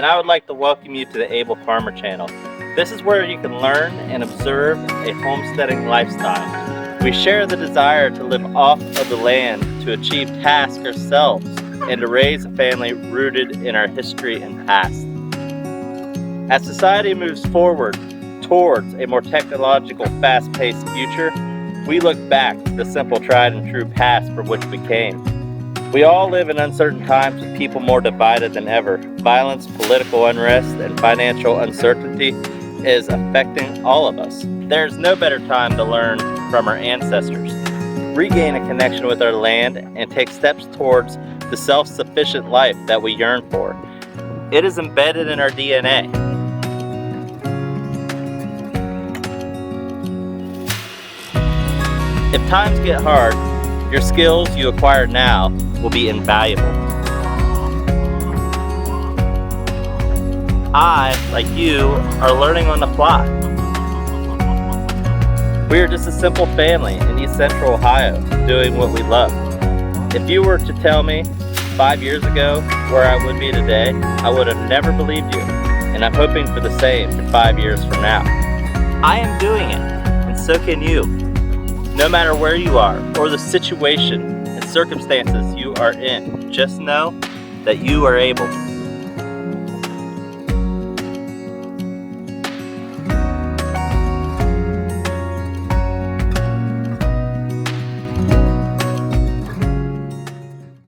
and I would like to welcome you to the Able Farmer channel. This is where you can learn and observe a homesteading lifestyle. We share the desire to live off of the land, to achieve tasks ourselves, and to raise a family rooted in our history and past. As society moves forward towards a more technological, fast-paced future, we look back to the simple, tried and true past from which we came. We all live in uncertain times with people more divided than ever. Violence, political unrest, and financial uncertainty is affecting all of us. There's no better time to learn from our ancestors, regain a connection with our land, and take steps towards the self-sufficient life that we yearn for. It is embedded in our DNA. If times get hard, your skills you acquire now will be invaluable. I, like you, are learning on the fly. We are just a simple family in East Central Ohio doing what we love. If you were to tell me 5 years ago where I would be today, I would have never believed you, and I'm hoping for the same in 5 years from now. I am doing it, and so can you. No matter where you are or the situation and circumstances you are in, just know that you are able.